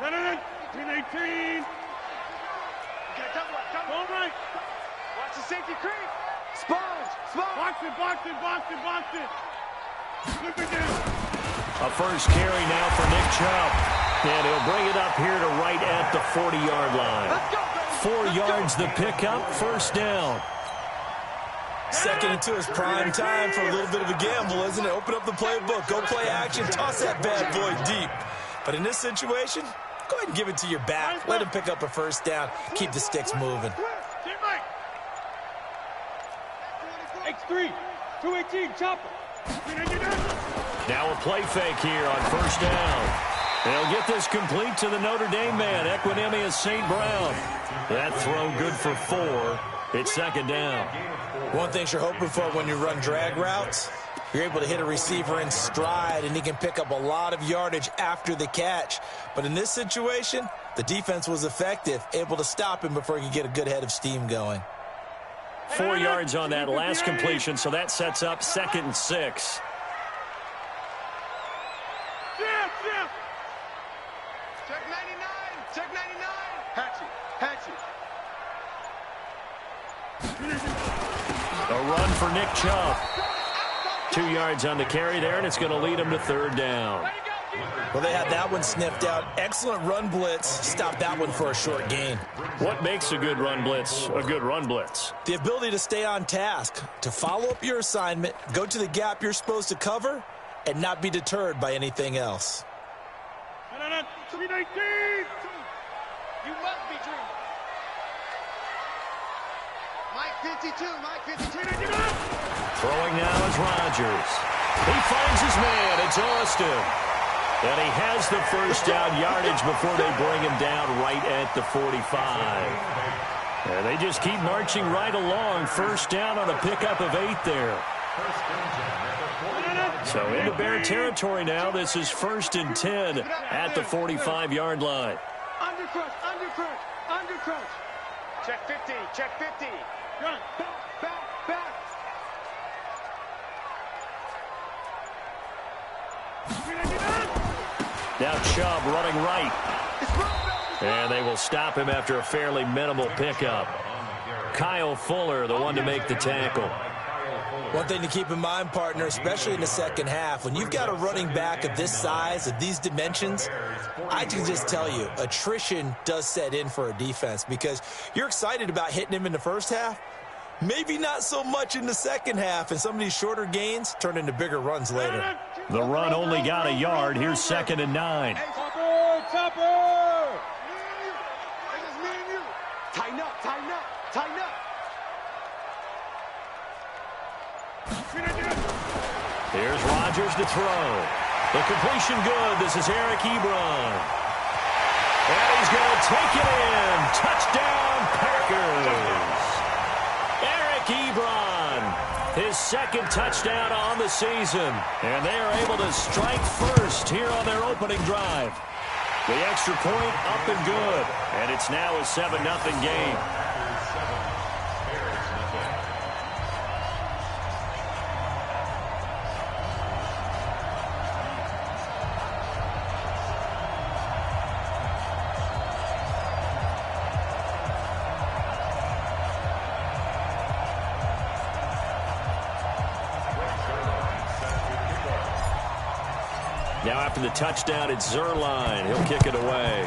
18. All right. Watch the safety creep. Sponge. Box it. Flip it down. A first carry now for Nick Chubb. And he'll bring it up here to right at the 40-yard line. Let's go, baby. 4 yards the pickup, first down. Second into his prime time for a little bit of a gamble, isn't it? Open up the playbook, go play action, toss that bad boy deep. But in this situation, go ahead and give it to your back. Let him pick up a first down. Keep the sticks moving. X3, 218, chopper. Now a play fake here on first down. They'll get this complete to the Notre Dame man, Equinemius St. Brown. That throw good for 4. It's second down. One thing you're hoping for when you run drag routes, you're able to hit a receiver in stride, and he can pick up a lot of yardage after the catch. But in this situation, the defense was effective, able to stop him before he could get a good head of steam going. 4 yards on that last completion, so that sets up 2nd and 6. Check 99. Hatchet. A run for Nick Chubb. 2 yards on the carry there, and it's going to lead him to third down. Well, they had that one sniffed out. Excellent run blitz. Stop that one for a short gain. What makes a good run blitz a good run blitz? The ability to stay on task, to follow up your assignment, go to the gap you're supposed to cover, and not be deterred by anything else. 319. You must be dreaming. Mike 52. Throwing now is Rodgers. He finds his man. It's Austin. And he has the first down yardage before they bring him down right at the 45. And they just keep marching right along. First down on a pickup of 8 there. So into Bear territory now. This is 1st and 10 at the 45-yard line. Undercrush. Check 50. Run. Back. Now Chubb running right. And they will stop him after a fairly minimal pickup. Kyle Fuller, the one to make the tackle. One thing to keep in mind, partner, especially in the second half, when you've got a running back of this size, of these dimensions, I can just tell you, attrition does set in for a defense because you're excited about hitting him in the first half, maybe not so much in the second half, and some of these shorter gains turn into bigger runs later. The run only got a yard. Here's 2nd and 9. Chopper! Tighten up. Here's Rodgers to throw. The completion good. This is Eric Ebron. And he's going to take it in. Touchdown, Packers. Eric Ebron, his 2nd touchdown on the season. And they are able to strike first here on their opening drive. The extra point up and good. And it's now a 7-0 game. Now after the touchdown, it's Zerline. He'll kick it away.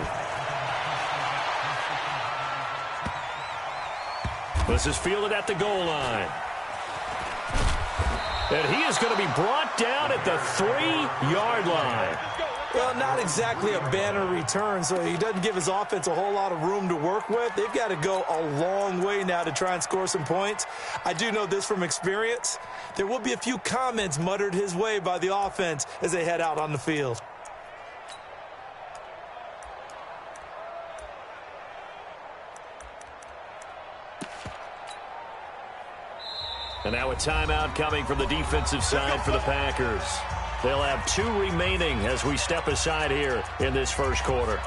This is fielded at the goal line. And he is going to be brought down at the 3-yard line. Well, not exactly a banner return, so he doesn't give his offense a whole lot of room to work with. They've got to go a long way now to try and score some points. I do know this from experience. There will be a few comments muttered his way by the offense as they head out on the field. And now a timeout coming from the defensive side for the Packers. They'll have 2 remaining as we step aside here in this first quarter.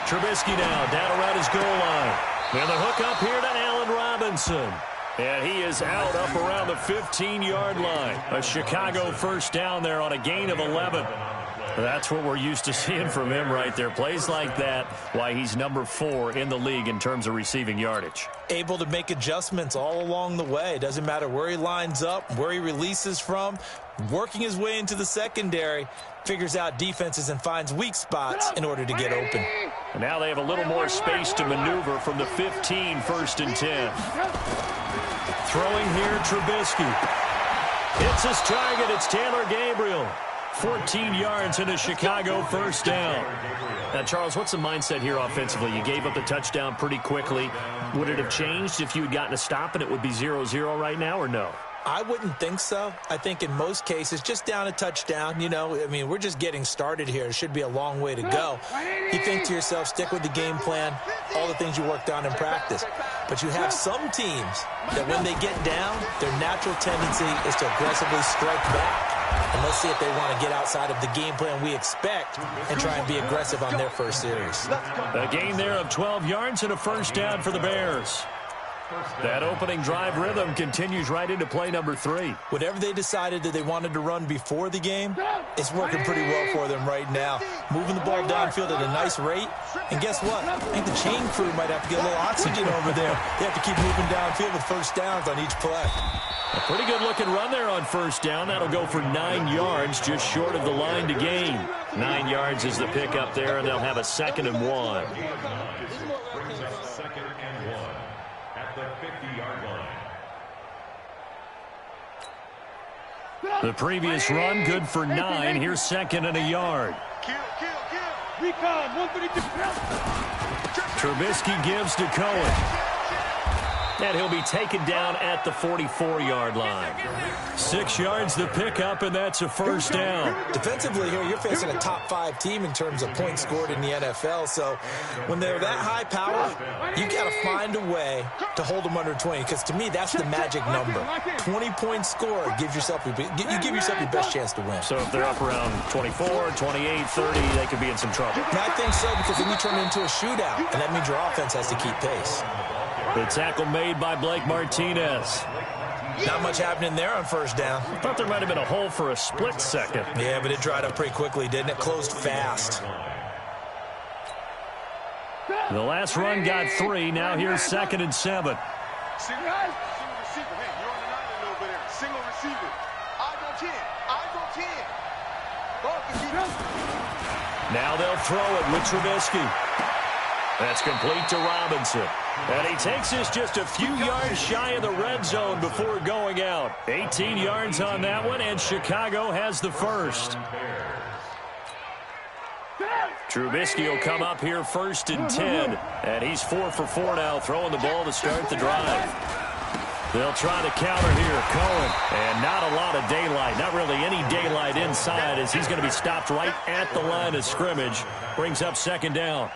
Trubisky now down around his goal line. And the hook up here to Allen Robinson. And he is out up around the 15-yard line. A Chicago first down there on a gain of 11. That's what we're used to seeing from him right there. Plays like that, why he's number 4 in the league in terms of receiving yardage. Able to make adjustments all along the way. Doesn't matter where he lines up, where he releases from, working his way into the secondary, figures out defenses and finds weak spots in order to get open. And now they have a little more space to maneuver from the 15, 1st and 10. Throwing here, Trubisky. Hits his target. It's Taylor Gabriel. 14 yards and a Chicago first down. Now, Charles, what's the mindset here offensively? You gave up the touchdown pretty quickly. Would it have changed if you had gotten a stop and it would be 0-0 right now, or no? I wouldn't think so. I think in most cases, just down a touchdown, we're just getting started here. It should be a long way to go. You think to yourself, stick with the game plan, all the things you worked on in practice. But you have some teams that when they get down, their natural tendency is to aggressively strike back. And let's see if they want to get outside of the game plan we expect and try and be aggressive on their first series. A gain there of 12 yards and a first down for the Bears. That opening drive rhythm continues right into play number 3. Whatever they decided that they wanted to run before the game, it's working pretty well for them right now. Moving the ball downfield at a nice rate. And guess what? I think the chain crew might have to get a little oxygen over there. They have to keep moving downfield with first downs on each play. A pretty good-looking run there on first down. That'll go for 9 yards, just short of the line to gain. 9 yards is the pickup there, and they'll have a 2nd and 1. The previous run, good for 9. Here's 2nd and a yard. Recon, 132. Trubisky gives to Cohen. And he'll be taken down at the 44-yard line. 6 yards the pickup, and that's a first down. Defensively here, you're facing a top 5 team in terms of points scored in the NFL. So when they're that high power, you got to find a way to hold them under 20. Because to me, that's the magic number. 20 points scored, you give yourself your best chance to win. So if they're up around 24, 28, 30, they could be in some trouble. And I think so, because then you turn it into a shootout, and that means your offense has to keep pace. The tackle made by Blake Martinez. Not much happening there on first down. I thought there might have been a hole for a split second. Yeah, but it dried up pretty quickly, didn't it? Closed fast. The last run got 3. Now here's 2nd and 7. Single receiver. Hey, you're on the line a little bit there. Single receiver. Eyes on 10. Eyes on 10. Ball can keep. Now they'll throw it with Trubisky. That's complete to Robinson. And he takes this just a few yards shy of the red zone before going out. 18 yards on that one, and Chicago has the first. Trubisky will come up here 1st and 10. And he's 4 for 4 now, throwing the ball to start the drive. They'll try to counter here. Cohen. And not a lot of daylight. Not really any daylight inside, as he's going to be stopped right at the line of scrimmage. Brings up 2nd down.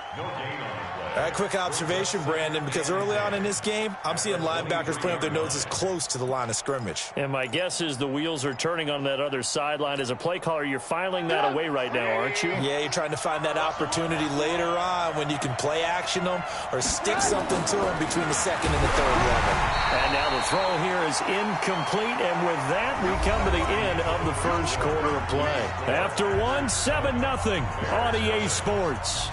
Quick observation, Brandon, because early on in this game, I'm seeing linebackers playing with their noses close to the line of scrimmage. And my guess is the wheels are turning on that other sideline. As a play caller, you're filing that away right now, aren't you? Yeah, you're trying to find that opportunity later on when you can play action them or stick something to them between the 2nd and the 3rd level. And now the throw here is incomplete, and with that, we come to the end of the first quarter of play. After 1, 7-0 on EA Sports.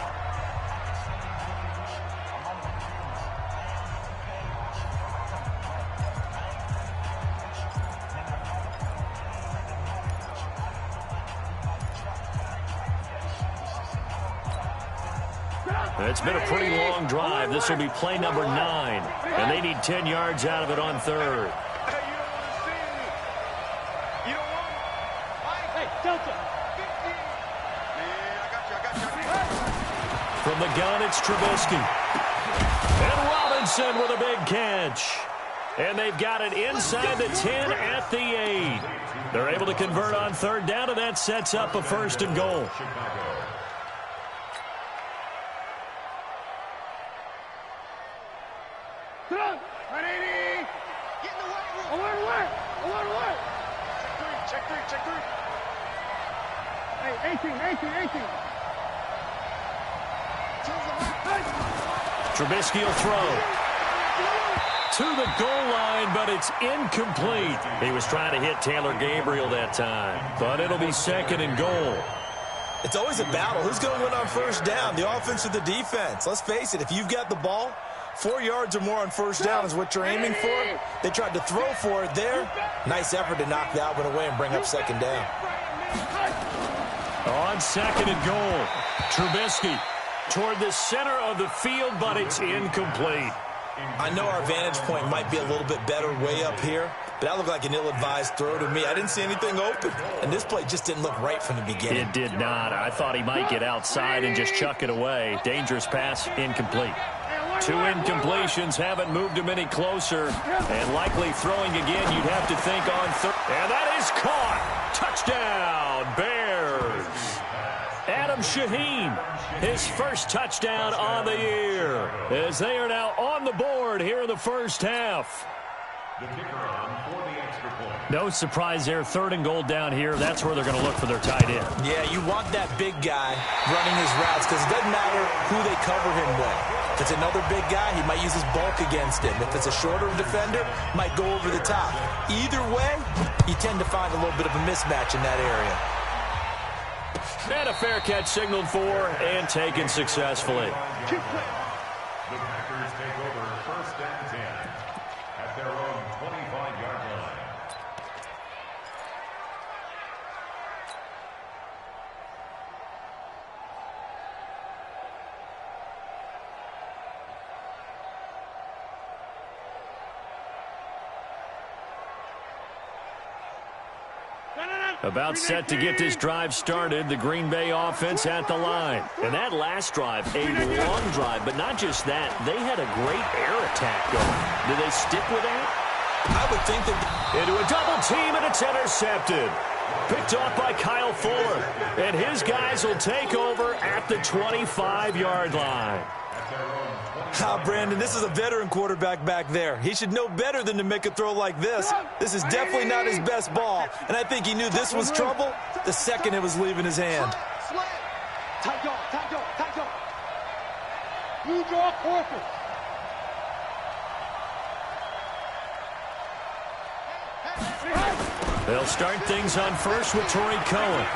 It's been a pretty long drive. This will be play number 9. And they need 10 yards out of it on 3rd. You don't want it. Hey, Delta. From the gun, it's Trubisky. And Robinson with a big catch. And they've got it inside the 10 at the 8. They're able to convert on 3rd down, and that sets up a 1st and goal. Hey, 18. Trubisky will throw to the goal line, but it's incomplete. He was trying to hit Taylor Gabriel that time, but it'll be 2nd and goal. It's always a battle. Who's going to win on first down, the offense or the defense? Let's face it, if you've got the ball, 4 yards or more on first down is what you're aiming for. They tried to throw for it there. Nice effort to knock that one away and bring up 2nd down. On 2nd and goal, Trubisky toward the center of the field, but it's incomplete. I know our vantage point might be a little bit better way up here, but that looked like an ill-advised throw to me. I didn't see anything open, and this play just didn't look right from the beginning. It did not. I thought he might get outside and just chuck it away. Dangerous pass, incomplete. 2 incompletions haven't moved him any closer, and likely throwing again, you'd have to think on third. And that is caught. Touchdown, Bears. Adam Shaheen, his first touchdown on the year, as they are now on the board here in the first half. No surprise there, 3rd and goal down here. That's where they're going to look for their tight end. Yeah, you want that big guy running his routes because it doesn't matter who they cover him with. If it's another big guy, he might use his bulk against him. If it's a shorter defender, might go over the top. Either way, you tend to find a little bit of a mismatch in that area. And a fair catch signaled for and taken successfully. The Packers take over 1st and 10 at their own 25-yard line. About set to get this drive started, the Green Bay offense at the line. And that last drive, a long drive, but not just that. They had a great air attack going. Do they stick with that? I would think that... Into a double team, and it's intercepted. Picked off by Kyle Fuller. And his guys will take over at the 25-yard line. Brandon, this is a veteran quarterback back there. He should know better than to make a throw like this. This is definitely not his best ball, and I think he knew this was trouble the second it was leaving his hand. Tight dog. You draw corpus. They'll start things on first with Torrey Cohen.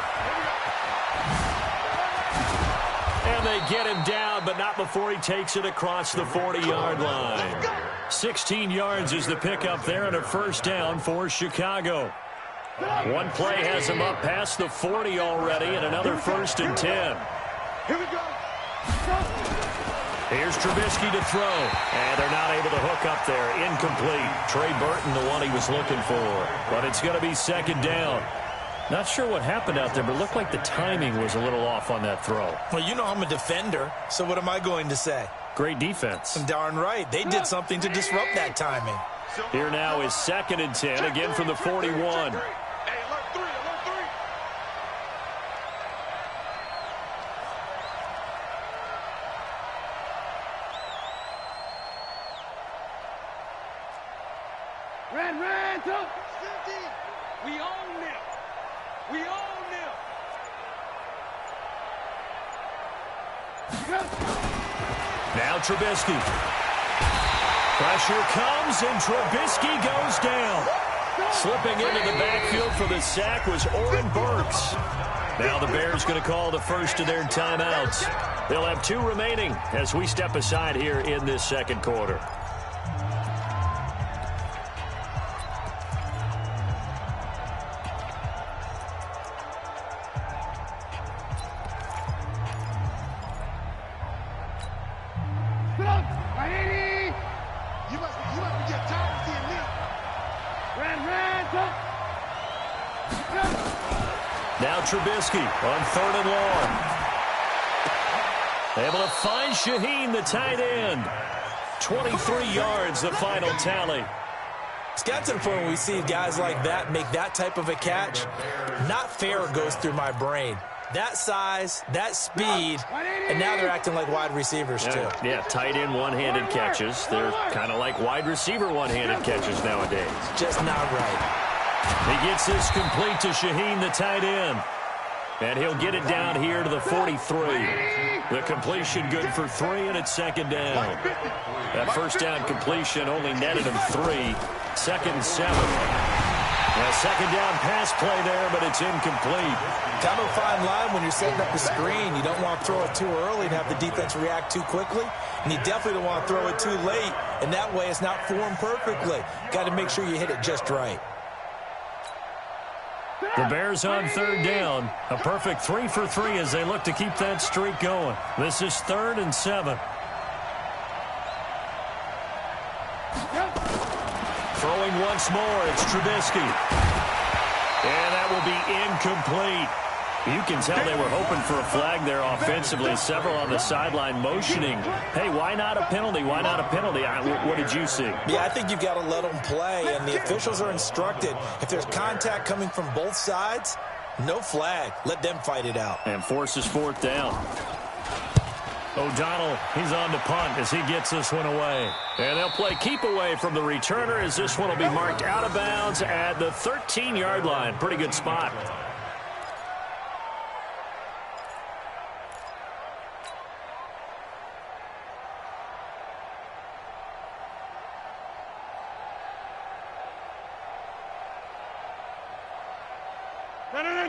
And they get him down, but not before he takes it across the 40-yard line. 16 yards is the pickup there, and a first down for Chicago. One play has him up past the 40 already, and another 1st and 10. Here we go. Here's Trubisky to throw, and they're not able to hook up there. Incomplete. Trey Burton, the one he was looking for, but it's going to be 2nd down. Not sure what happened out there, but it looked like the timing was a little off on that throw. Well, you know I'm a defender, so what am I going to say? Great defense. Darn right. They did something to disrupt that timing. Here now is 2nd and 10, again from the 41. Ran, up. We own them. Now Trubisky. Pressure comes, and Trubisky goes down. Slipping into the backfield for the sack was Oren Burks. Now the Bears going to call the first of their timeouts. They'll have 2 remaining as we step aside here in this 2nd quarter. Now Trubisky on 3rd and long. Able to find Shaheen, the tight end. 23 yards, the final tally. It's got to the point where we see guys like that make that type of a catch. Not fair goes through my brain. That size, that speed, and now they're acting like wide receivers too. Yeah, tight end one-handed catches. They're kind of like wide receiver one-handed catches nowadays. Just not right. He gets this complete to Shaheen, the tight end. And he'll get it down here to the 43. The completion good for 3, and it's second down. That first down completion only netted him 3. Second and 7. A second down pass play there, but it's incomplete. Kind of a fine line when you're setting up a screen. You don't want to throw it too early and have the defense react too quickly. And you definitely don't want to throw it too late. And that way it's not formed perfectly. Got to make sure you hit it just right. The Bears on third down. A perfect 3 for 3 as they look to keep that streak going. This is 3rd and 7. Throwing once more, it's Trubisky. And that will be incomplete. You can tell they were hoping for a flag there offensively. Several on the sideline motioning. Hey, why not a penalty? Why not a penalty? What did you see? Yeah, I think you've got to let them play, and the officials are instructed. If there's contact coming from both sides, no flag. Let them fight it out. And forces 4th down. O'Donnell, he's on to punt as he gets this one away. And they'll play keep away from the returner as this one will be marked out of bounds at the 13-yard line. Pretty good spot.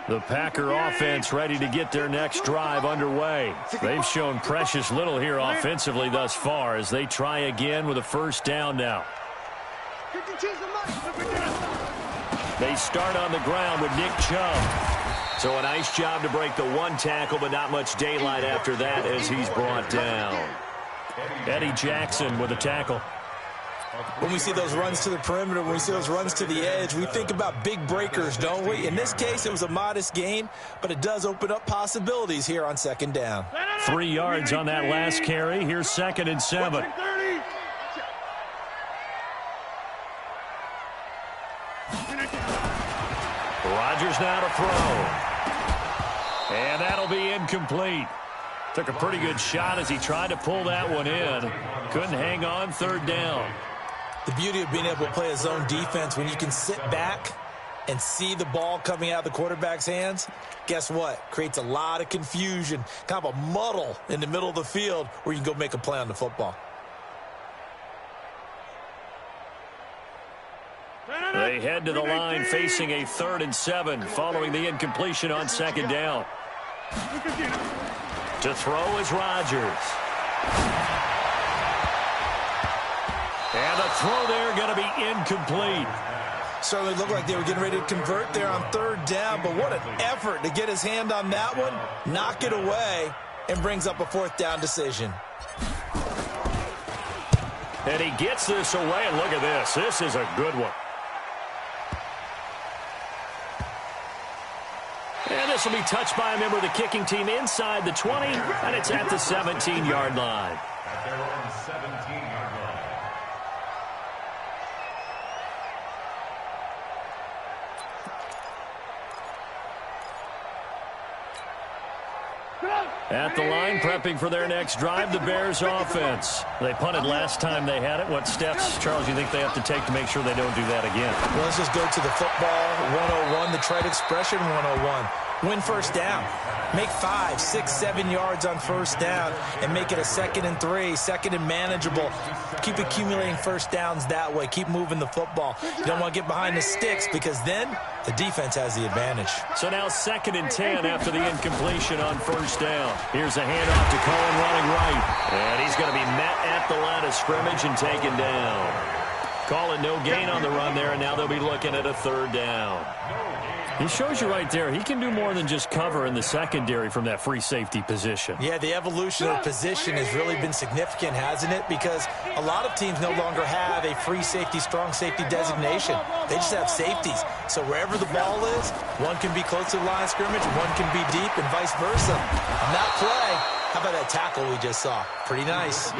The Packer offense ready to get their next drive underway. They've shown precious little here offensively thus far as they try again with a first down now. They start on the ground with Nick Chubb. So a nice job to break the 1 tackle, but not much daylight after that as he's brought down. Eddie Jackson with a tackle. When we see those runs to the perimeter, when we see those runs to the edge, we think about big breakers, don't we? In this case, it was a modest gain, but it does open up possibilities here on second down. 3 yards on that last carry. Here's 2nd and 7. Rodgers now to throw. And that'll be incomplete. Took a pretty good shot as he tried to pull that one in. Couldn't hang on, 3rd down. The beauty of being able to play a zone defense when you can sit back and see the ball coming out of the quarterback's hands, guess what? Creates a lot of confusion, kind of a muddle in the middle of the field where you can go make a play on the football. They head to the line facing a 3rd and 7 following the incompletion on 2nd down. To throw is Rodgers. And the throw there going to be incomplete. Certainly looked like they were getting ready to convert there on 3rd down, but what an effort to get his hand on that one, knock it away, and brings up a 4th down decision. And he gets this away, and look at this. This is a good one. And this will be touched by a member of the kicking team inside the 20, and it's at the 17-yard line. At their own 17-yard line. At the line, prepping for their next drive, the Bears offense. They punted last time they had it. What steps, Charles, you think they have to take to make sure they don't do that again? Well, let's just go to the football 101, the trade expression 101. Win first down. Make 5, 6, 7 yards on first down and make it a 2nd and 3, 2nd and manageable. Keep accumulating first downs that way. Keep moving the football. You don't want to get behind the sticks because then the defense has the advantage. So now 2nd and 10 after the incompletion on first down. Here's a handoff to Cohen running right. And he's going to be met at the line of scrimmage and taken down. Calling no gain on the run there, and now they'll be looking at a 3rd down. He shows you right there, he can do more than just cover in the secondary from that free safety position. Yeah, the evolution of position has really been significant, hasn't it? Because a lot of teams no longer have a free safety, strong safety designation. They just have safeties. So wherever the ball is, one can be close to the line of scrimmage, one can be deep, and vice versa. On that play, how about that tackle we just saw? Pretty nice.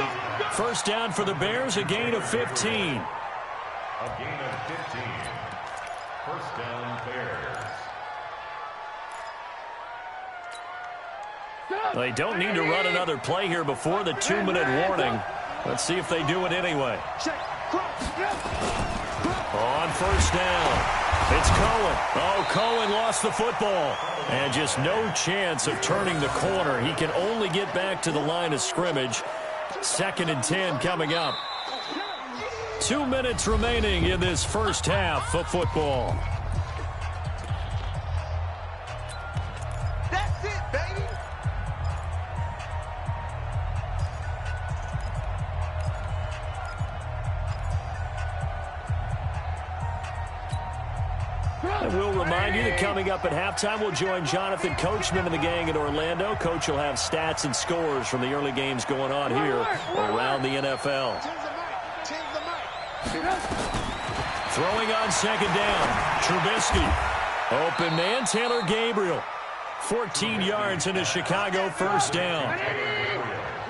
First down for the Bears, a gain of 15. A gain of 15. First down, Bears. They don't need to run another play here before the 2-minute warning. Let's see if they do it anyway. On first down, It's Cohen. Oh, Cohen lost the football. And just no chance of turning the corner. He can only get back to the line of scrimmage. 2nd and 10 coming up. 2 minutes remaining in this first half of football. That's it, baby. And we'll remind you that coming up at halftime, we'll join Jonathan Coachman and the gang in Orlando. Coach will have stats and scores from the early games going on here around the NFL. Throwing on 2nd down, Trubisky. Open man, Taylor Gabriel. 14 yards in a Chicago 1st down.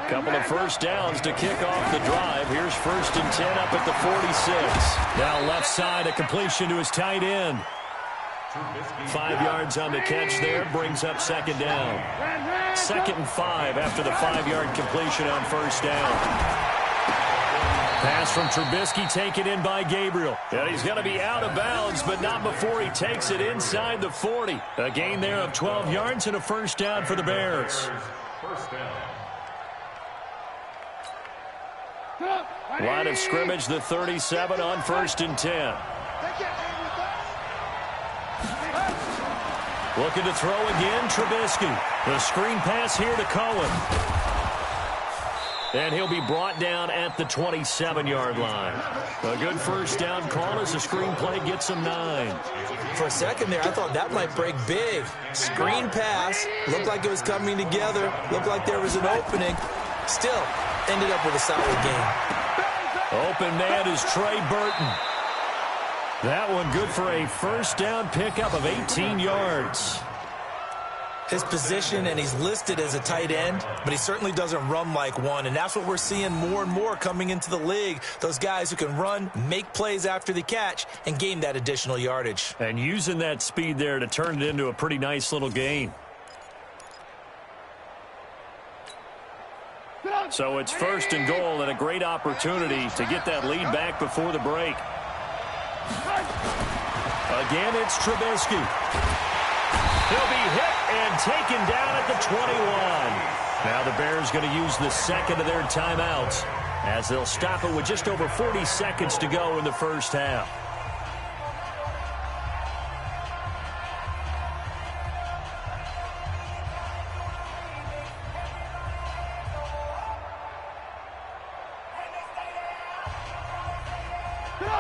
Couple of 1st downs to kick off the drive. Here's 1st and 10 up at the 46. Now left side, a completion to his tight end. 5 yards on the catch there, brings up 2nd down. 2nd and 5 after the 5-yard completion on 1st down. Pass from Trubisky taken in by Gabriel. And he's going to be out of bounds, but not before he takes it inside the 40. A gain there of 12 yards and a 1st down for the Bears. Line of scrimmage, the 37 on 1st and 10. Looking to throw again, Trubisky. The screen pass here to Cohen. And he'll be brought down at the 27-yard line. A good 1st down call as the screen play gets him 9. For a second there, I thought that might break big. Screen pass. Looked like it was coming together. Looked like there was an opening. Still ended up with a solid game. Open man is Trey Burton. That one good for a 1st down pickup of 18 yards. His position, and he's listed as a tight end, but he certainly doesn't run like one, and that's what we're seeing more and more coming into the league. Those guys who can run, make plays after the catch, and gain that additional yardage. And using that speed there to turn it into a pretty nice little gain. So it's 1st and goal and a great opportunity to get that lead back before the break. Again, it's Trubisky. He'll be hit and taken down at the 21. Now the Bears going to use the 2nd of their timeouts as they'll stop it with just over 40 seconds to go in the 1st half.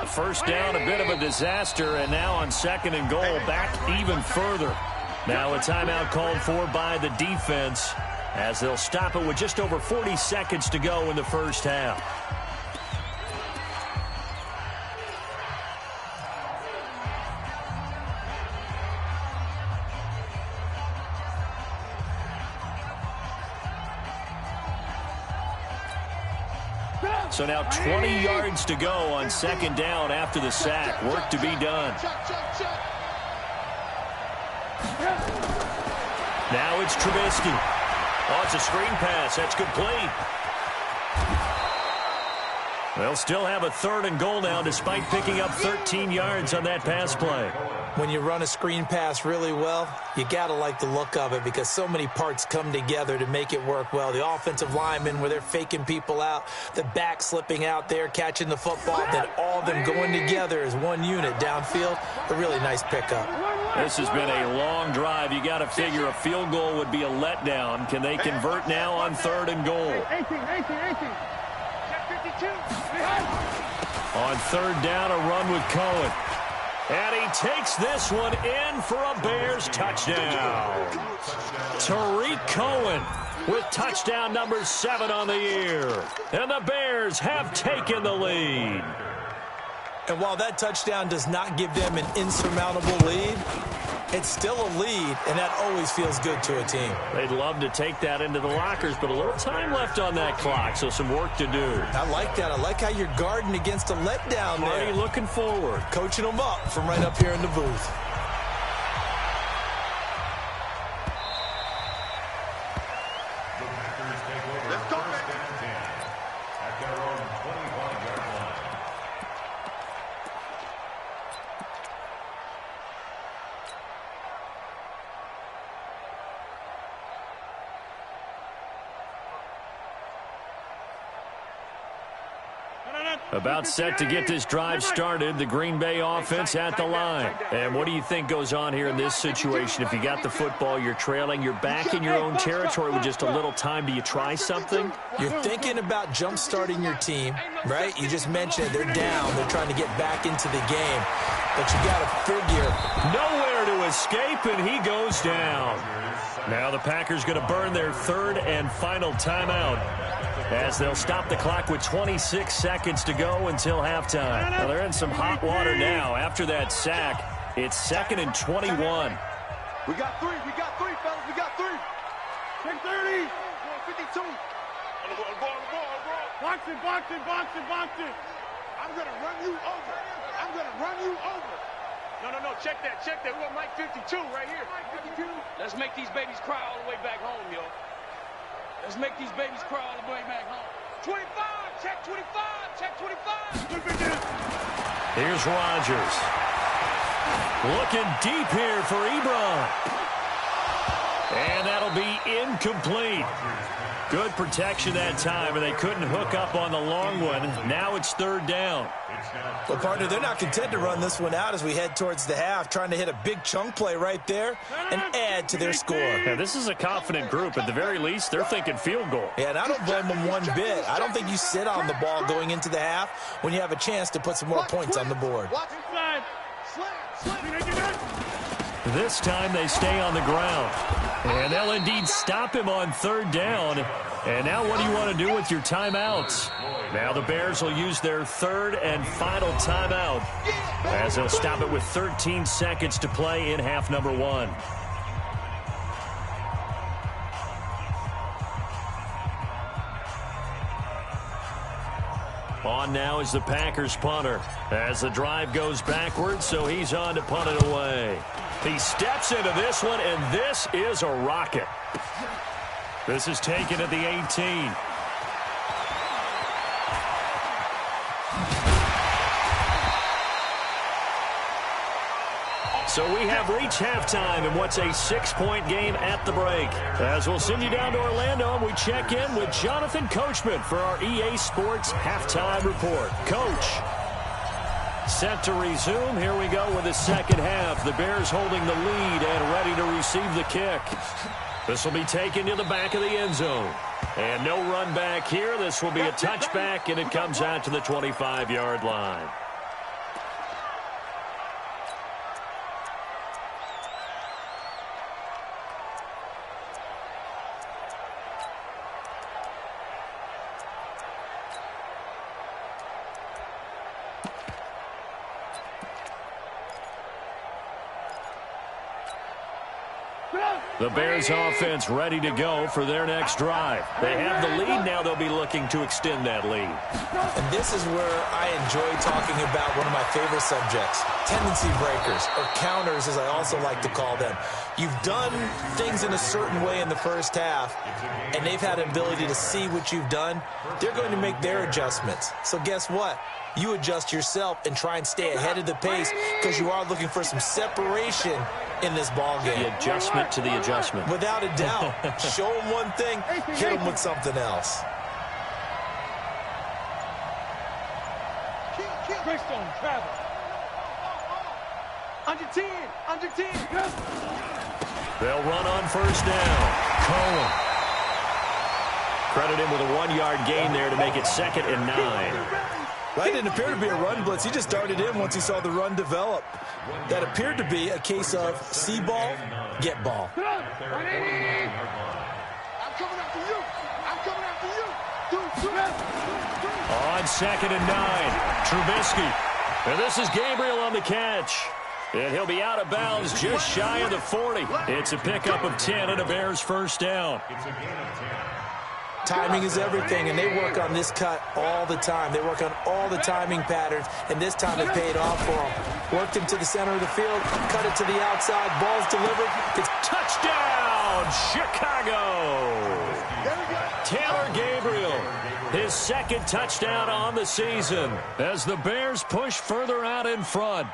First down, a bit of a disaster, and now on 2nd and goal, back even further. Now a timeout called for by the defense as they'll stop it with just over 40 seconds to go in the 1st half. So now 20 yards to go on 2nd down after the sack. Work to be done. Now it's Trubisky. Oh, it's a screen pass. That's complete. They'll still have a 3rd and goal now despite picking up 13 yards on that pass play. When you run a screen pass really well, you got to like the look of it because so many parts come together to make it work well. The offensive linemen where they're faking people out, the back slipping out there, catching the football, then all of them going together as one unit downfield. A really nice pickup. This has been a long drive. You got to figure a field goal would be a letdown. Can they convert now on 3rd and goal? 18. On 3rd down, a run with Cohen. And he takes this one in for a Bears touchdown. Tariq Cohen with touchdown number 7 on the year. And the Bears have taken the lead. And while that touchdown does not give them an insurmountable lead, it's still a lead, and that always feels good to a team. They'd love to take that into the lockers, but a little time left on that clock, so some work to do. I like that. I like how you're guarding against a letdown there. Already looking forward. Coaching them up from right up here in the booth. Let's go, baby. At their own 25-yard line. About set to get this drive started, the Green Bay offense at the line. And what do you think goes on here in this situation? If you got the football, you're trailing, you're back in your own territory with just a little time. Do you try something? You're thinking about jump-starting your team, right? You just mentioned they're down. They're trying to get back into the game. But you got to figure. Nowhere to escape, and he goes down. Now the Packers going to burn their third and final timeout as they'll stop the clock with 26 seconds to go until halftime. Now they're in some hot water now. After that sack, it's 2nd and 21. We got three, fellas, we got three. 10-30. 52. On the ball. Box it. I'm going to run you over. No, check that. We're going to Mike 52 right here. Mike 52. Let's make these babies cry all the way back home, yo. Let's make these babies cry all the way back home. 25, check 25. Here's Rodgers. Looking deep here for Ebron. And that'll be incomplete. Good protection that time, and they couldn't hook up on the long one. Now it's 3rd down. Well, partner, they're not content to run this one out as we head towards the half, trying to hit a big chunk play right there and add to their score. Yeah, this is a confident group. At the very least, they're thinking field goal. Yeah, and I don't blame them one bit. I don't think you sit on the ball going into the half when you have a chance to put some more points on the board. This time they stay on the ground. And they'll indeed stop him on 3rd down. And now what do you want to do with your timeouts? Now the Bears will use their 3rd and final timeout as they'll stop it with 13 seconds to play in half number 1. On now is the Packers punter as the drive goes backwards, so he's on to punt it away. He steps into this one, and this is a rocket. This is taken at the 18. So we have reached halftime in what's a 6-point game at the break. As we'll send you down to Orlando, and we check in with Jonathan Coachman for our EA Sports Halftime Report. Coach, set to resume. Here we go with the second half. The Bears holding the lead and ready to receive the kick. This will be taken to the back of the end zone. And no run back here. This will be a touchback, and it comes out to the 25-yard line. The Bears offense ready to go for their next drive. They have the lead. Now they'll be looking to extend that lead. And this is where I enjoy talking about one of my favorite subjects, tendency breakers, or counters as I also like to call them. You've done things in a certain way in the first half, and they've had an ability to see what you've done. They're going to make their adjustments. So guess what? You adjust yourself and try and stay ahead of the pace because you are looking for some separation in this ball game. The adjustment to the adjustment. Without a doubt. Show them one thing, hit them with something else. Greystone, travel. Under 10. They'll run on first down. Cohen. Credit him with a 1-yard gain there to make it 2nd and 9. Right, didn't appear to be a run blitz. He just darted in once he saw the run develop. That appeared to be a case of see ball, get ball. I'm coming after you. On 2nd and 9, Trubisky. And this is Gabriel on the catch. And he'll be out of bounds just shy of the 40. It's a pickup of 10 and a Bears first down. Timing is everything, and they work on this cut all the time. They work on all the timing patterns, and this time it paid off for them. Worked him to the center of the field, cut it to the outside, ball's delivered. It's touchdown, Chicago! Taylor Gabriel, his 2nd touchdown on the season as the Bears push further out in front.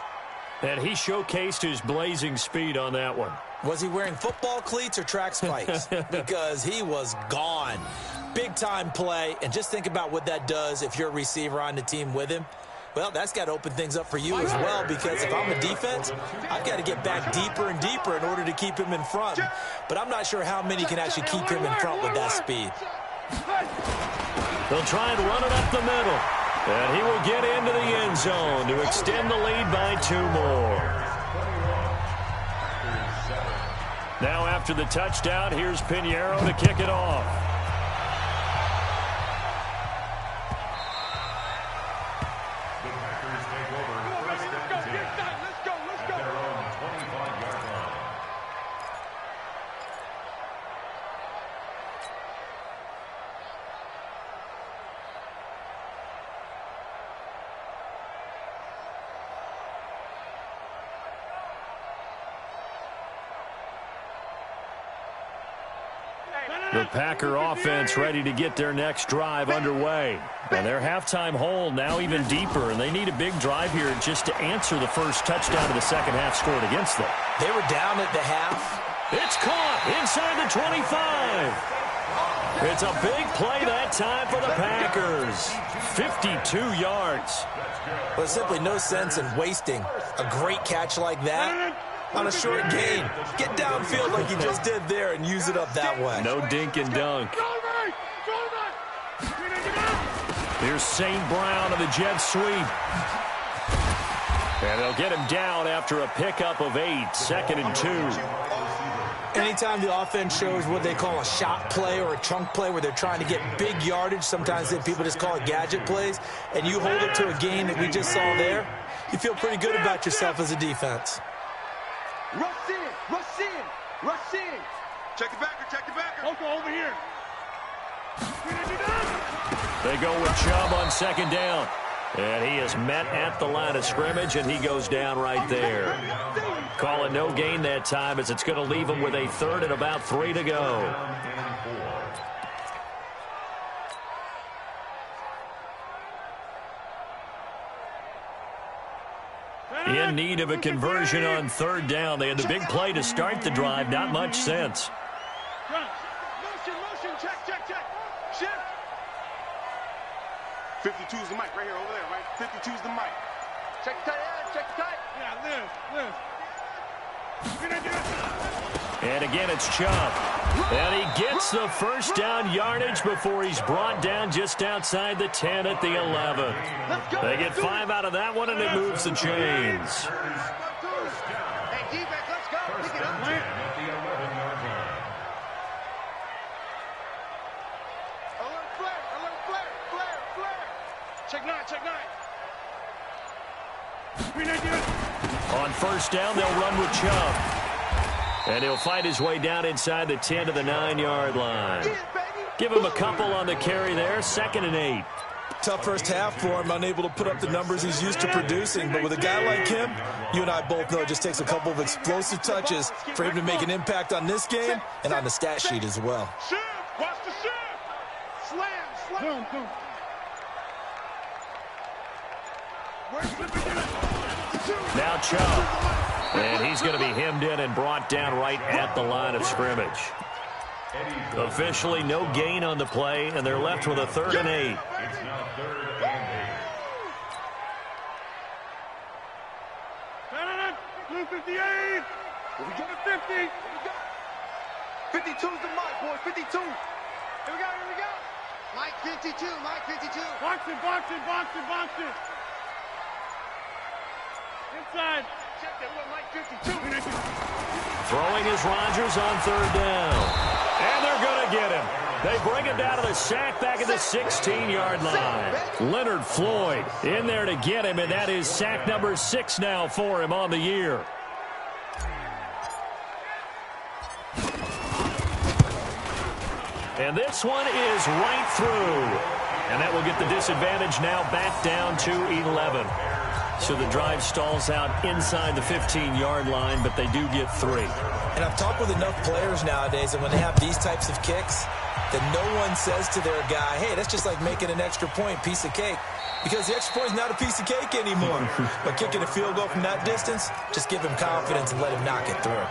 And he showcased his blazing speed on that one. Was he wearing football cleats or track spikes? Because he was gone. big-time play, and just think about what that does if you're a receiver on the team with him. Well, that's got to open things up for you as well, because if I'm a defense, I've got to get back deeper and deeper in order to keep him in front. But I'm not sure how many can actually keep him in front with that speed. They'll try and run it up the middle. And he will get into the end zone to extend the lead by 2 more. Now after the touchdown, here's Pinheiro to kick it off. The Packer offense ready to get their next drive underway. And their halftime hole now even deeper, and they need a big drive here just to answer the first touchdown of the second half scored against them. They were down at the half. It's caught inside the 25. It's a big play that time for the Packers. 52 yards. There's simply no sense in wasting a great catch like that on a short gain. Get downfield like you just did there and use it up that way. No dink and dunk. Here's St. Brown of the jet sweep. And they'll get him down after a pickup of 8, 2nd and 2. Anytime the offense shows what they call a shot play or a chunk play where they're trying to get big yardage, sometimes people just call it gadget plays, and you hold it to a gain that we just saw there, you feel pretty good about yourself as a defense. Rush in, rush in, rush in. Check the backer, check the backer. Coco, over here. They go with Chubb on 2nd down. And he is met at the line of scrimmage, and he goes down right there. Call it no gain that time, as it's going to leave him with a 3rd and about 3 to go. In need of a conversion on 3rd down. They had the big play to start the drive. Not much sense. Motion, check. Shift. 52's the mic right here, over there, right? 52's the mic. Check the tight. Yeah, live. And again, it's Chubb. And he gets the first down yardage before he's brought down just outside the 10 at the 11. They get 5 out of that one, and it moves the chains. Hey, D-back, let's go. Pick it up. At the 11-yard line. Alert flare. Check 9. On 1st down, they'll run with Chubb. And he'll fight his way down inside the 10 to the 9-yard line. Give him a couple on the carry there. 2nd and 8. Tough first half for him, unable to put up the numbers he's used to producing. But with a guy like him, you and I both know it just takes a couple of explosive touches for him to make an impact on this game and on the stat sheet as well. Shift. Watch the shift. Slam. Boom. Now Chubb. And he's going to be hemmed in and brought down right at the line of scrimmage. Officially no gain on the play, and they're left with a 3rd and 8. It's now 3rd and 8. 258. We got 50. 52's the mic, boys. 52. Here we go. Mike 52. Box it. Inside. Check that one, Mike 52. Throwing is Rodgers on 3rd down. And they're going to get him. They bring him down to the sack back at the 16-yard line. Leonard Floyd in there to get him, and that is sack number 6 now for him on the year. And this one is right through. And that will get the disadvantage now back down to 11. So the drive stalls out inside the 15-yard line, but they do get 3. And I've talked with enough players nowadays, and when they have these types of kicks, that no one says to their guy, hey, that's just like making an extra point, piece of cake. Because the extra point is not a piece of cake anymore. But kicking a field goal from that distance, just give him confidence and let him knock it through.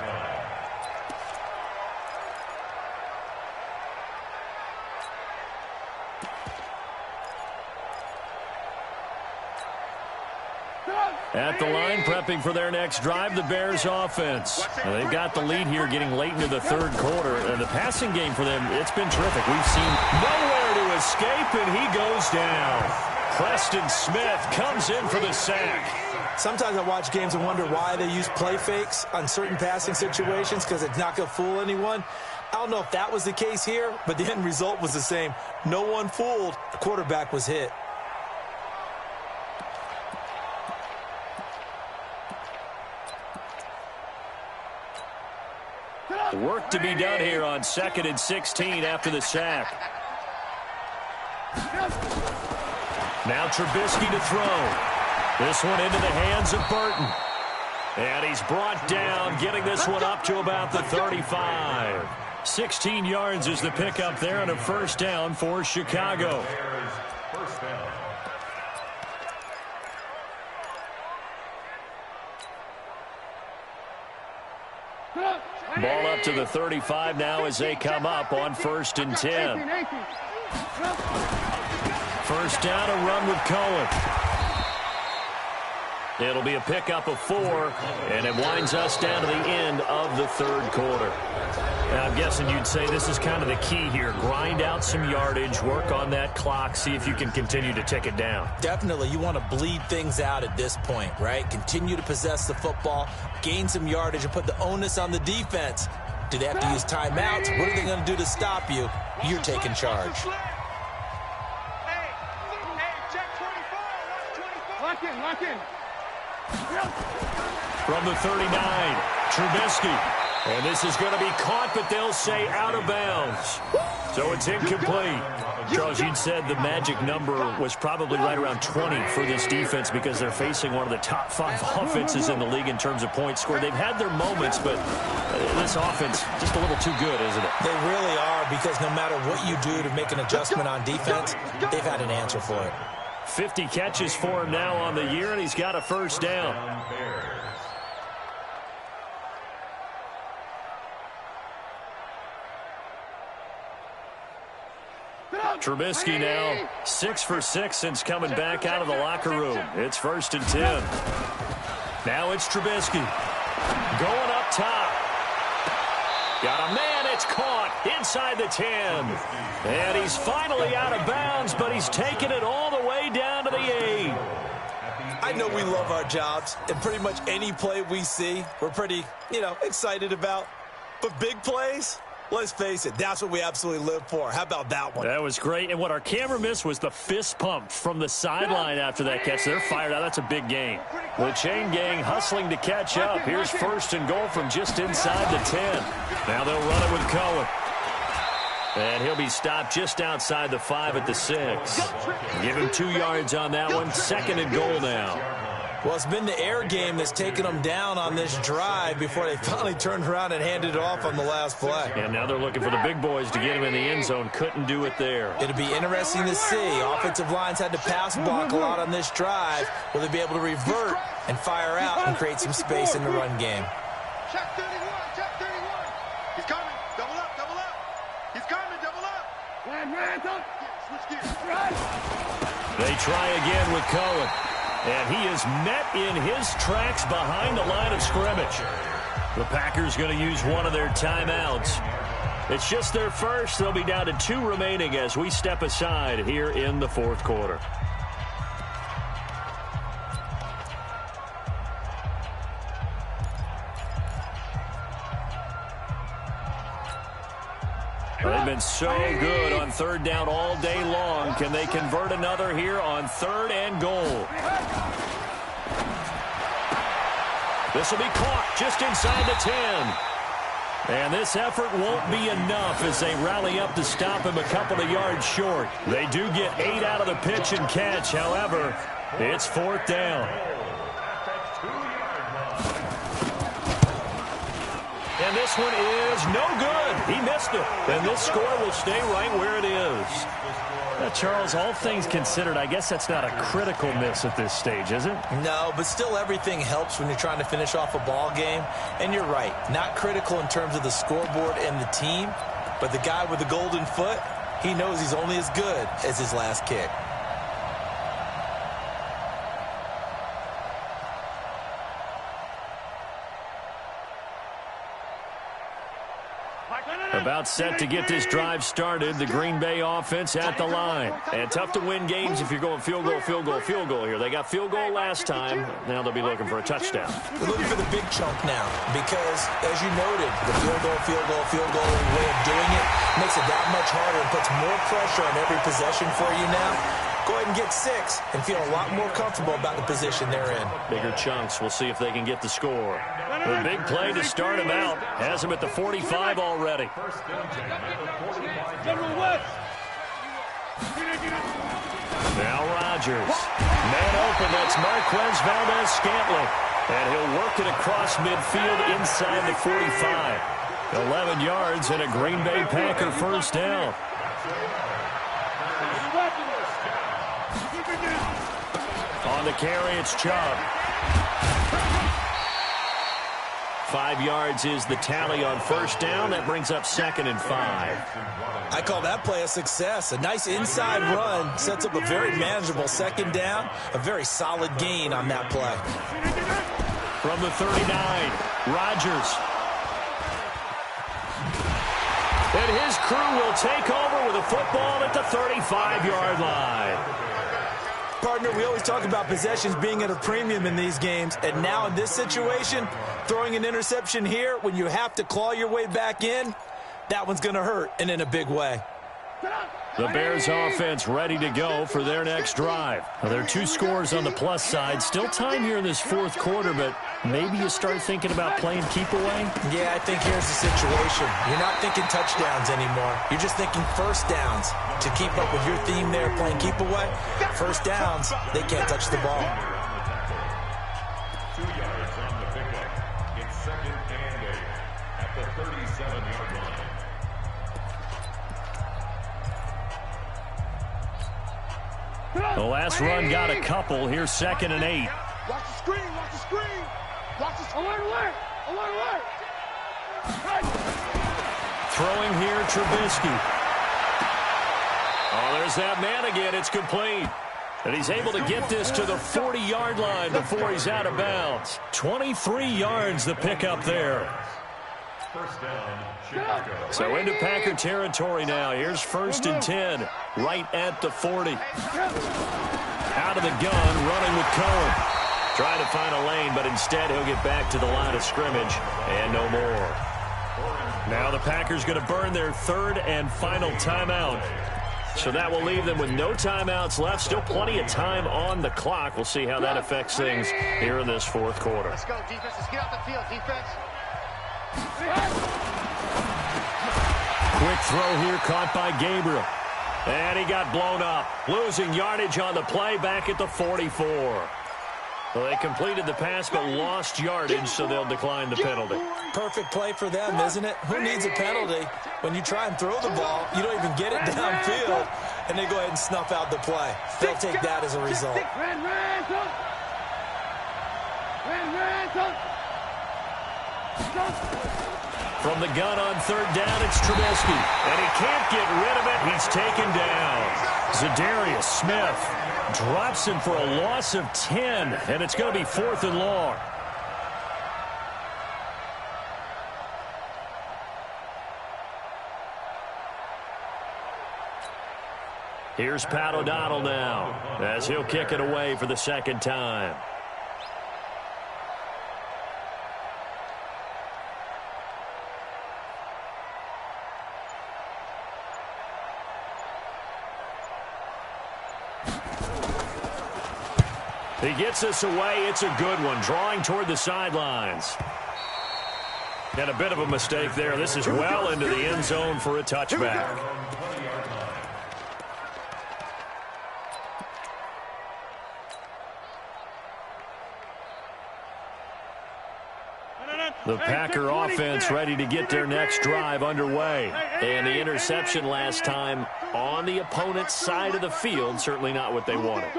At the line, prepping for their next drive, the Bears offense. Now, they've got the lead here getting late into the third quarter. And the passing game for them, it's been terrific. We've seen nowhere to escape, and he goes down. Preston Smith comes in for the sack. Sometimes I watch games and wonder why they use play fakes on certain passing situations, because it's not going to fool anyone. I don't know if that was the case here, but the end result was the same. No one fooled. The quarterback was hit. Work to be done here on 2nd and 16 after the sack. Now Trubisky to throw. This one into the hands of Burton. And he's brought down, getting this one up to about the 35. 16 yards is the pickup there, and a first down for Chicago. First down. Ball up to the 35 now as they come up on 1st and 10. First down, a run with Cohen. It'll be a pickup of 4, and it winds us down to the end of the third quarter. Now, I'm guessing you'd say this is kind of the key here. Grind out some yardage, work on that clock, see if you can continue to tick it down. Definitely. You want to bleed things out at this point, right? Continue to possess the football, gain some yardage, and put the onus on the defense. Do they have to use timeouts? What are they going to do to stop you? You're taking charge. Lock in. From the 39, Trubisky. And this is going to be caught, but they'll say out of bounds. So it's incomplete. Charles, you'd said the magic number was probably right around 20 for this defense because they're facing one of the top 5 offenses in the league in terms of points scored. They've had their moments, but this offense just a little too good, isn't it? They really are, because no matter what you do to make an adjustment on defense, they've had an answer for it. 50 catches for him now on the year, and he's got a first down. Trubisky now 6 for 6 since coming back out of the locker room. It's 1st and 10. Now it's Trubisky going up top. Got a man, it's caught inside the 10. And he's finally out of bounds, but he's taken it all the way down to the 8. I know we love our jobs, and pretty much any play we see, we're pretty, excited about. But big plays, let's face it, that's what we absolutely live for. How about that one? That was great. And what our camera missed was the fist pump from the sideline after that catch. They're fired out. That's a big gain. The chain gang hustling to catch up. Here's 1st and goal from just inside the 10. Now they'll run it with Cohen. And he'll be stopped just outside the 5 at the 6. Give him 2 yards on that one. 2nd and goal now. Well, it's been the air game that's taken them down on this drive before they finally turned around and handed it off on the last play. And now they're looking for the big boys to get him in the end zone. Couldn't do it there. It'll be interesting to see. Offensive lines had to pass block a lot on this drive. Will they be able to revert and fire out and create some space in the run game? Check 31. He's coming. Double up. He's coming. Double up. Switch gears. They try again with Cohen. And he is met in his tracks behind the line of scrimmage. The Packers going to use one of their timeouts. It's just their first. They'll be down to 2 remaining as we step aside here in the fourth quarter. They've been so good on 3rd down all day long. Can they convert another here on 3rd and goal? This will be caught just inside the 10. And this effort won't be enough as they rally up to stop him a couple of yards short. They do get 8 out of the pitch and catch. However, it's 4th down. And this one is no good. He missed it. And this score will stay right where it is. Now, Charles, all things considered, I guess that's not a critical miss at this stage, is it? No, but still everything helps when you're trying to finish off a ball game. And you're right, not critical in terms of the scoreboard and the team, but the guy with the golden foot, he knows he's only as good as his last kick. About set to get this drive started. The Green Bay offense at the line. And tough to win games if you're going field goal, field goal, field goal here. They got field goal last time. Now they'll be looking for a touchdown. They're looking for the big chunk now because, as you noted, the field goal way of doing it makes it that much harder and puts more pressure on every possession for you now. Go ahead and get 6 and feel a lot more comfortable about the position they're in. Bigger chunks. We'll see if they can get the score. The big play to start him out. Has him at the 45 already. Now Rodgers. Man open. That's Marquez Valdez-Scantling. And he'll work it across midfield inside the 45. 11 yards and a Green Bay Packer first down. On the carry, it's Chubb. 5 yards is the tally on first down. That brings up 2nd and 5. I call that play a success. A nice inside run sets up a very manageable 2nd down. A very solid gain on that play. From the 39, Rodgers. And his crew will take over with a football at the 35-yard line. Partner, we always talk about possessions being at a premium in these games, and now in this situation, throwing an interception here when you have to claw your way back in, that one's going to hurt, and in a big way. The Bears offense ready to go for their next drive. Well, there are 2 scores on the plus side. Still time here in this 4th quarter, but maybe you start thinking about playing keep away? Yeah, I think here's the situation. You're not thinking touchdowns anymore. You're just thinking first downs. To keep up with your theme there, playing keep away, first downs, they can't touch the ball. 2 yards on the pickup. It's 2nd and 8 at the 37-yard line. The last run got a couple. Here's 2nd and 8. Watch the screen, watch the screen. Watch the screen. Alert. Throwing here, Trubisky. Oh, there's that man again. It's complete. And he's able to get this to the 40-yard line before he's out of bounds. 23 yards the pickup there. First down, Chicago. So into Packer territory now. Here's 1st and 10, right at the 40. Out of the gun, running with Cohen. Trying to find a lane, but instead he'll get back to the line of scrimmage and no more. Now the Packers going to burn their 3rd and final timeout. So that will leave them with no timeouts left. Still plenty of time on the clock. We'll see how that affects things here in this 4th quarter. Let's go, defense. Let's get off the field, defense. Quick throw here caught by Gabriel. And he got blown up. Losing yardage on the play back at the 44. Well, they completed the pass but lost yardage, so they'll decline the penalty. Perfect play for them, isn't it? Who needs a penalty when you try and throw the ball, you don't even get it downfield, and they go ahead and snuff out the play. They'll take that as a result. From the gun on 3rd down, it's Trubisky. And he can't get rid of it. He's taken down. Zadarius Smith drops him for a loss of 10, and it's going to be 4th and long. Here's Pat O'Donnell now as he'll kick it away for the 2nd time. He gets this away. It's a good one. Drawing toward the sidelines. And a bit of a mistake there. This is well into the end zone for a touchback. The Packer offense ready to get their next drive underway. And the interception last time on the opponent's side of the field, certainly not what they wanted.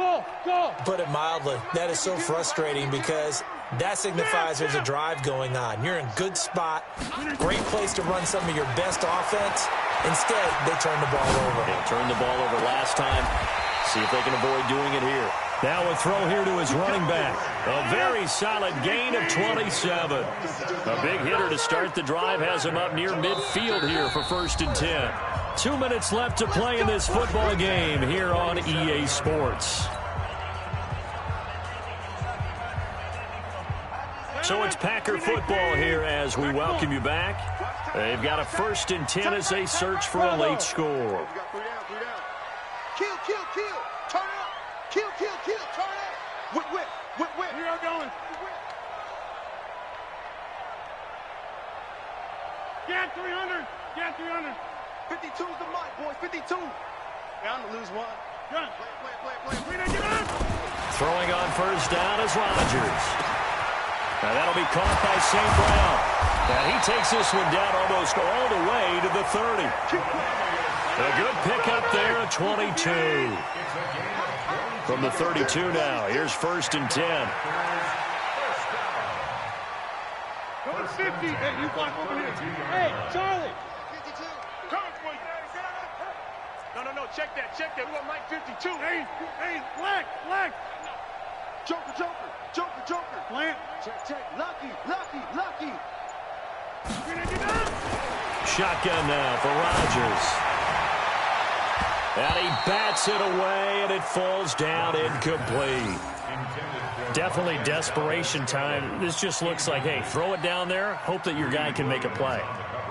Put it mildly, that is so frustrating because that signifies there's a drive going on. You're in a good spot, great place to run some of your best offense. Instead, they turn the ball over. They turned the ball over last time. See if they can avoid doing it here. Now a throw here to his running back. A very solid gain of 27. A big hitter to start the drive has him up near midfield here for 1st and 10. 2 minutes left to play in this football game here on EA Sports. So it's Packer football here as we welcome you back. They've got a 1st and 10 as they search for a late score. Kill, kill, kill. Turn it up. Kill, kill, kill. Turn it up. Whip, whip, whip, whip. We are going. Get 300. Get 300. 52's the mic, boys. 52. Bound to lose one. Run. Play. Get up. Throwing on 1st down is Rodgers. Now that'll be caught by St. Brown. And he takes this one down almost all the way to the 30. A good pickup there at 22. From the 32 now, here's 1st and 10. Go to 50. Hey, you block over here. Hey, Charlie. 52. Coming for you. No, check that. We want Mike 52. Hey, black. Joker. Plant. Check. Lucky. Get up. Shotgun now for Rodgers. And he bats it away, and it falls down incomplete. Definitely desperation time. This just looks like, hey, throw it down there, hope that your guy can make a play.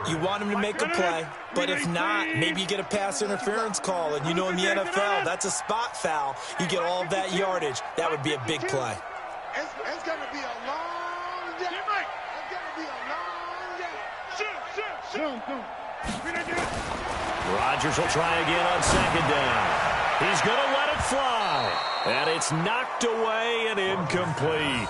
You want him to make a play, but if not, maybe you get a pass interference call. And you know in the NFL, that's a spot foul. You get all of that yardage. That would be a big play. It's going to be a long day. It's going to be a long day. Shoot. Rodgers will try again on 2nd down. He's going to let it fly. And it's knocked away and incomplete.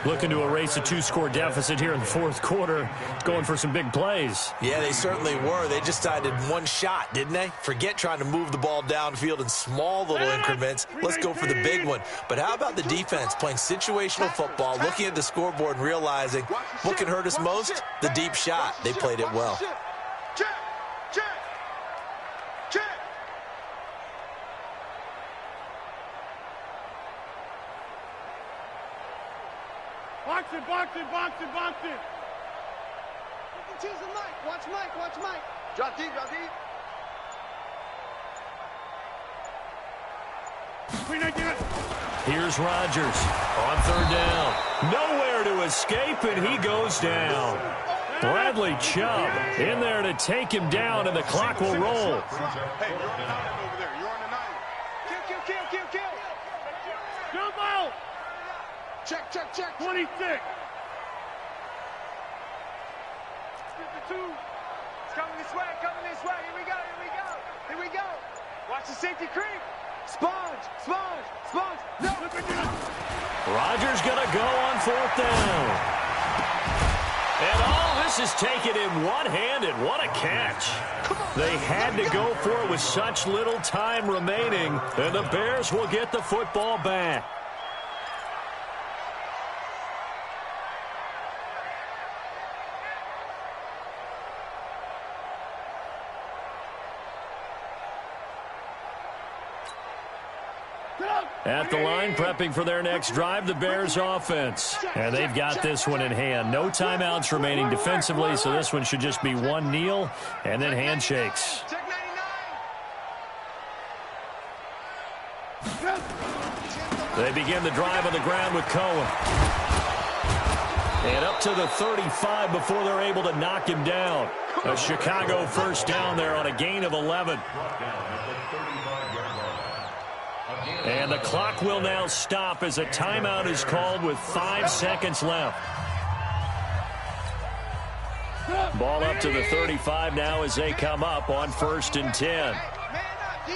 Looking to erase a 2-score deficit here in the 4th quarter. Going for some big plays. Yeah, they certainly were. They just decided one shot, didn't they? Forget trying to move the ball downfield in small little increments. Let's go for the big one. But how about the defense playing situational football, looking at the scoreboard and realizing what can hurt us most? The deep shot. They played it well. Check. Box it. 52's the mic. Watch Mike. Drop deep. Here's Rodgers on 3rd down. Nowhere to escape, and he goes down. Bradley Chubb in there to take him down, and the clock will roll. Hey, you're on an island over there. You're on an island. Kill. Jump out. Check. 26. 52. It's coming this way. Here we go. Watch the safety creep. Sponge. No. Rodgers going to go on 4th down. And all this is taken in one-handed. What a catch. They had to go for it with such little time remaining, and the Bears will get the football back. At the line, prepping for their next drive, the Bears offense. And they've got this one in hand. No timeouts remaining defensively, so this one should just be one kneel and then handshakes. They begin the drive on the ground with Cohen. And up to the 35 before they're able to knock him down. A Chicago 1st down there on a gain of 11. And the clock will now stop as a timeout is called with 5 seconds left. Ball up to the 35 now as they come up on 1st and 10. Man up, D.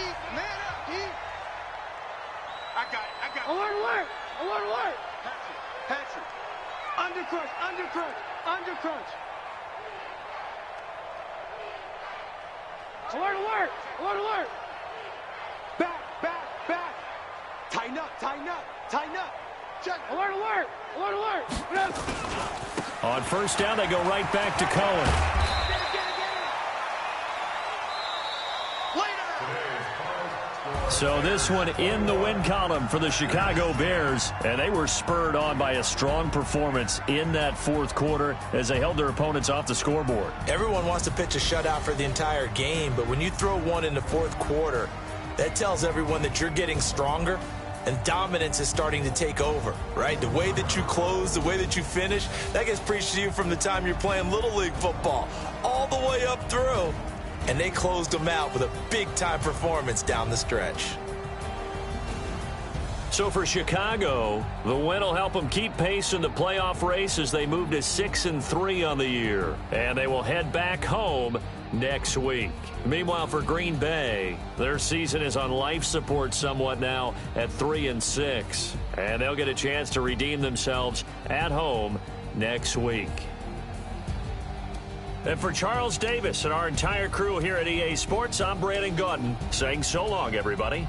I got it. Alert. Patrick. Undercrunch. Alert. Back. Tighten up. Check. Alert. On 1st down, they go right back to Cohen. So this one in the win column for the Chicago Bears, and they were spurred on by a strong performance in that fourth quarter as they held their opponents off the scoreboard. Everyone wants to pitch a shutout for the entire game, but when you throw one in the fourth quarter, that tells everyone that you're getting stronger and dominance is starting to take over, right? The way that you close, the way that you finish, that gets preached to you from the time you're playing Little League football all the way up through. And they closed them out with a big-time performance down the stretch. So for Chicago, the win will help them keep pace in the playoff race as they move to 6-3 on the year. And they will head back home next week. Meanwhile, for Green Bay, their season is on life support somewhat now at 3-6. And they'll get a chance to redeem themselves at home next week. And for Charles Davis and our entire crew here at EA Sports, I'm Brandon Gaudin saying so long, everybody.